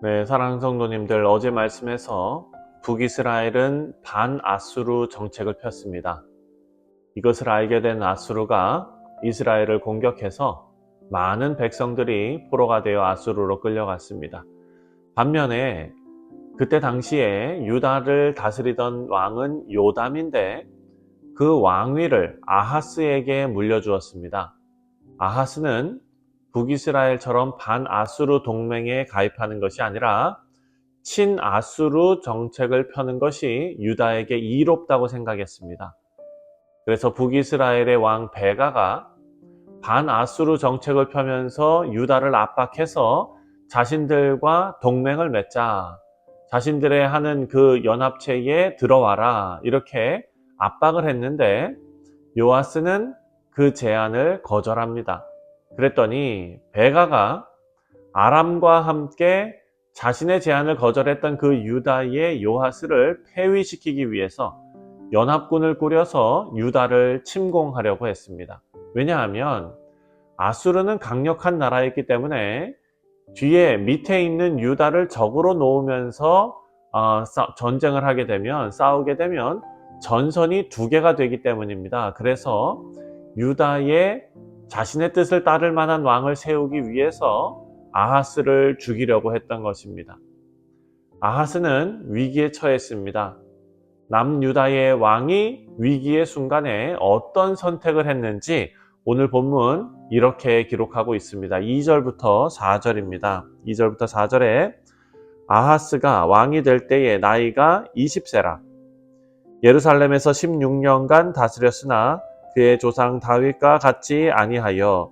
네, 사랑하는 성도님들, 어제 말씀에서 북이스라엘은 반아수르 정책을 폈습니다. 이것을 알게 된 아수르가 이스라엘을 공격해서 많은 백성들이 포로가 되어 아수르로 끌려갔습니다. 반면에 그때 당시에 유다를 다스리던 왕은 요담인데 그 왕위를 아하스에게 물려주었습니다. 아하스는 북이스라엘처럼 반아수르 동맹에 가입하는 것이 아니라 친아수르 정책을 펴는 것이 유다에게 이롭다고 생각했습니다. 그래서 북이스라엘의 왕 베가가 반아수르 정책을 펴면서 유다를 압박해서 자신들과 동맹을 맺자, 자신들의 하는 그 연합체에 들어와라, 이렇게 압박을 했는데 요아스는 그 제안을 거절합니다. 그랬더니 베가가 아람과 함께 자신의 제안을 거절했던 그 유다의 요하스를 폐위시키기 위해서 연합군을 꾸려서 유다를 침공하려고 했습니다. 왜냐하면 아수르는 강력한 나라였기 때문에 뒤에 밑에 있는 유다를 적으로 놓으면서 전쟁을 하게 되면, 싸우게 되면 전선이 두 개가 되기 때문입니다. 그래서 유다의 자신의 뜻을 따를 만한 왕을 세우기 위해서 아하스를 죽이려고 했던 것입니다. 아하스는 위기에 처했습니다. 남유다의 왕이 위기의 순간에 어떤 선택을 했는지 오늘 본문 이렇게 기록하고 있습니다. 2절부터 4절입니다. 2절부터 4절에 아하스가 왕이 될 때에 나이가 20세라. 예루살렘에서 16년간 다스렸으나 그의 조상 다윗과 같지 아니하여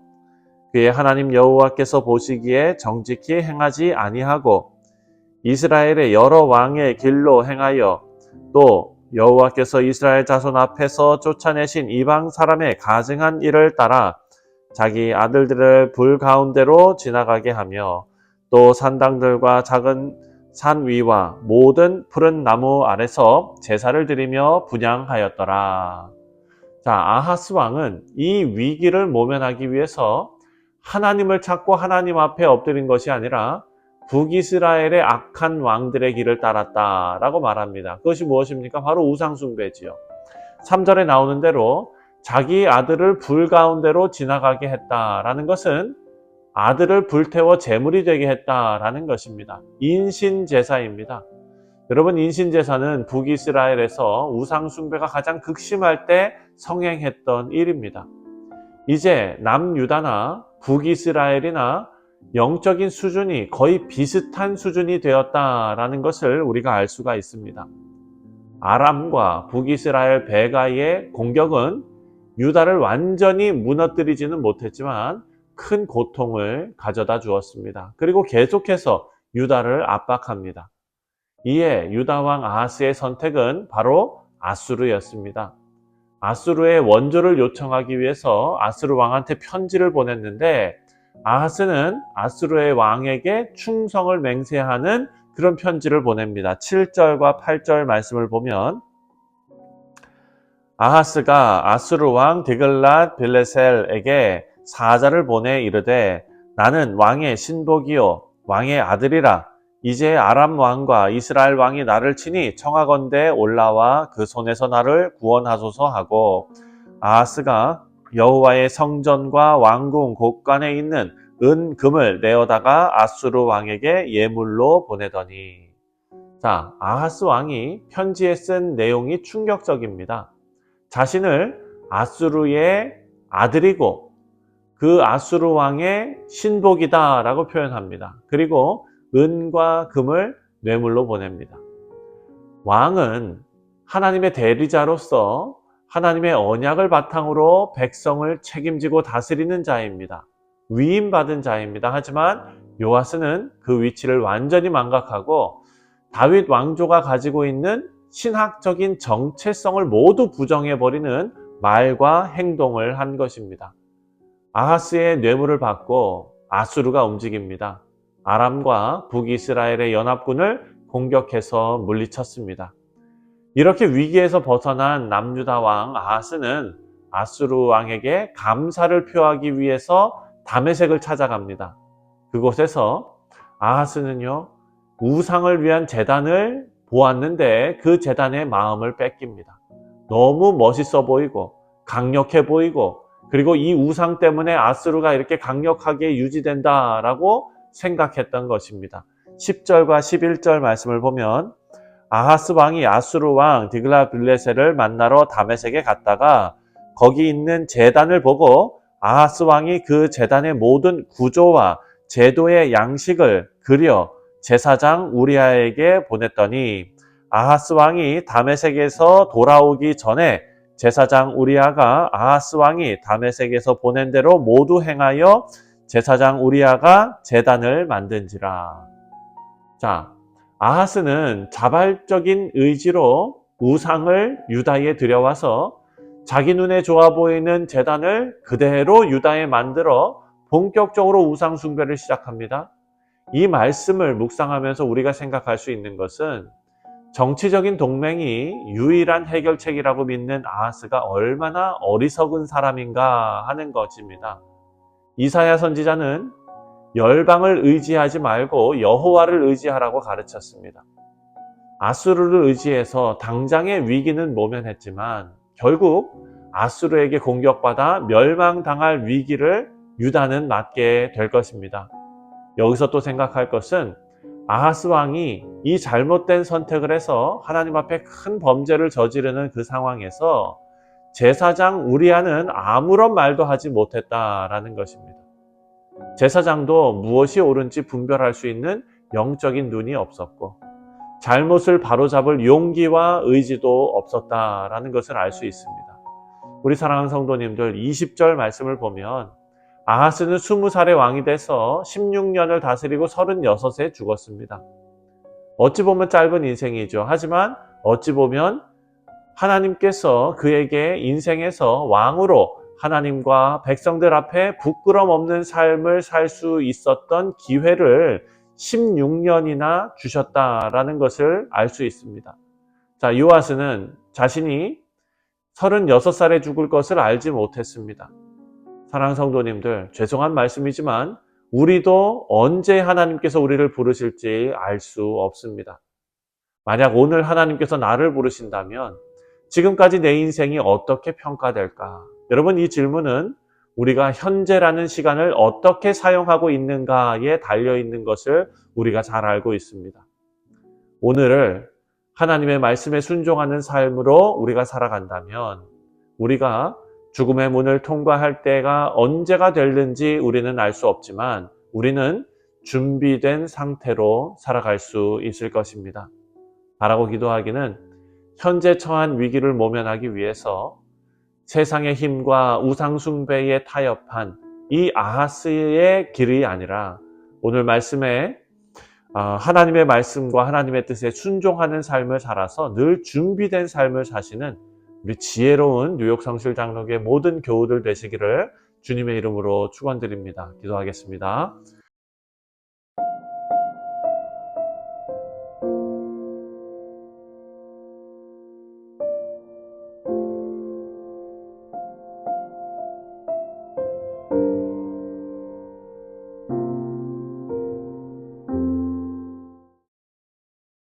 그의 하나님 여호와께서 보시기에 정직히 행하지 아니하고 이스라엘의 여러 왕의 길로 행하여 또 여호와께서 이스라엘 자손 앞에서 쫓아내신 이방 사람의 가증한 일을 따라 자기 아들들을 불 가운데로 지나가게 하며 또 산당들과 작은 산 위와 모든 푸른 나무 아래서 제사를 드리며 분향하였더라. 자, 아하스 왕은 이 위기를 모면하기 위해서 하나님을 찾고 하나님 앞에 엎드린 것이 아니라 북이스라엘의 악한 왕들의 길을 따랐다라고 말합니다. 그것이 무엇입니까? 바로 우상숭배지요. 3절에 나오는 대로 자기 아들을 불 가운데로 지나가게 했다라는 것은 아들을 불태워 제물이 되게 했다라는 것입니다. 인신제사입니다. 여러분, 인신제사는 북이스라엘에서 우상숭배가 가장 극심할 때 성행했던 일입니다. 이제 남유다나 북이스라엘이나 영적인 수준이 거의 비슷한 수준이 되었다라는 것을 우리가 알 수가 있습니다. 아람과 북이스라엘 베가의 공격은 유다를 완전히 무너뜨리지는 못했지만 큰 고통을 가져다 주었습니다. 그리고 계속해서 유다를 압박합니다. 이에 유다 왕 아하스의 선택은 바로 아수르였습니다. 아수르의 원조를 요청하기 위해서 아수르 왕한테 편지를 보냈는데 아하스는 아수르의 왕에게 충성을 맹세하는 그런 편지를 보냅니다. 7절과 8절 말씀을 보면 아하스가 아수르 왕 디글랏 빌레셀에게 사자를 보내 이르되 나는 왕의 신복이요 왕의 아들이라. 이제 아람 왕과 이스라엘 왕이 나를 치니 청하건대 올라와 그 손에서 나를 구원하소서 하고 아하스가 여호와의 성전과 왕궁 곳간에 있는 은, 금을 내어다가 아수르 왕에게 예물로 보내더니. 자, 아하스 왕이 편지에 쓴 내용이 충격적입니다. 자신을 아수르의 아들이고 그 아수르 왕의 신복이다 라고 표현합니다. 그리고 은과 금을 뇌물로 보냅니다. 왕은 하나님의 대리자로서 하나님의 언약을 바탕으로 백성을 책임지고 다스리는 자입니다. 위임받은 자입니다. 하지만 요아스는 그 위치를 완전히 망각하고 다윗 왕조가 가지고 있는 신학적인 정체성을 모두 부정해버리는 말과 행동을 한 것입니다. 아하스의 뇌물을 받고 아수르가 움직입니다. 아람과 북이스라엘의 연합군을 공격해서 물리쳤습니다. 이렇게 위기에서 벗어난 남유다 왕 아하스는 아수르 왕에게 감사를 표하기 위해서 다메섹을 찾아갑니다. 그곳에서 아하스는요, 우상을 위한 제단을 보았는데 그 제단의 마음을 뺏깁니다. 너무 멋있어 보이고 강력해 보이고 그리고 이 우상 때문에 아수르가 이렇게 강력하게 유지된다라고 생각했던 것입니다. 10절과 11절 말씀을 보면 아하스 왕이 아수르 왕 디글라빌레셀을 만나러 다메섹에 갔다가 거기 있는 제단을 보고 아하스 왕이 그 제단의 모든 구조와 제도의 양식을 그려 제사장 우리아에게 보냈더니 아하스 왕이 다메섹에서 돌아오기 전에 제사장 우리아가 아하스 왕이 다메섹에서 보낸 대로 모두 행하여 제사장 우리아가 제단을 만든지라. 자, 아하스는 자발적인 의지로 우상을 유다에 들여와서 자기 눈에 좋아 보이는 제단을 그대로 유다에 만들어 본격적으로 우상 숭배를 시작합니다. 이 말씀을 묵상하면서 우리가 생각할 수 있는 것은 정치적인 동맹이 유일한 해결책이라고 믿는 아하스가 얼마나 어리석은 사람인가 하는 것입니다. 이사야 선지자는 열방을 의지하지 말고 여호와를 의지하라고 가르쳤습니다. 아수르를 의지해서 당장의 위기는 모면했지만 결국 아수르에게 공격받아 멸망당할 위기를 유다는 맞게 될 것입니다. 여기서 또 생각할 것은 아하스 왕이 이 잘못된 선택을 해서 하나님 앞에 큰 범죄를 저지르는 그 상황에서 제사장 우리아는 아무런 말도 하지 못했다라는 것입니다. 제사장도 무엇이 옳은지 분별할 수 있는 영적인 눈이 없었고 잘못을 바로잡을 용기와 의지도 없었다라는 것을 알 수 있습니다. 우리 사랑하는 성도님들 20절 말씀을 보면 아하스는 20살의 왕이 돼서 16년을 다스리고 36에 죽었습니다. 어찌 보면 짧은 인생이죠. 하지만 어찌 보면 하나님께서 그에게 인생에서 왕으로 하나님과 백성들 앞에 부끄럼 없는 삶을 살 수 있었던 기회를 16년이나 주셨다라는 것을 알 수 있습니다. 자, 요아스는 자신이 36살에 죽을 것을 알지 못했습니다. 사랑하는 성도님들, 죄송한 말씀이지만 우리도 언제 하나님께서 우리를 부르실지 알 수 없습니다. 만약 오늘 하나님께서 나를 부르신다면 지금까지 내 인생이 어떻게 평가될까? 여러분, 이 질문은 우리가 현재라는 시간을 어떻게 사용하고 있는가에 달려있는 것을 우리가 잘 알고 있습니다. 오늘을 하나님의 말씀에 순종하는 삶으로 우리가 살아간다면 우리가 죽음의 문을 통과할 때가 언제가 될는지 우리는 알 수 없지만 우리는 준비된 상태로 살아갈 수 있을 것입니다. 바라고 기도하기는 현재 처한 위기를 모면하기 위해서 세상의 힘과 우상숭배에 타협한 이 아하스의 길이 아니라 오늘 말씀에 하나님의 말씀과 하나님의 뜻에 순종하는 삶을 살아서 늘 준비된 삶을 사시는 우리 지혜로운 뉴욕 성실 장로교의 모든 교우들 되시기를 주님의 이름으로 축원드립니다. 기도하겠습니다.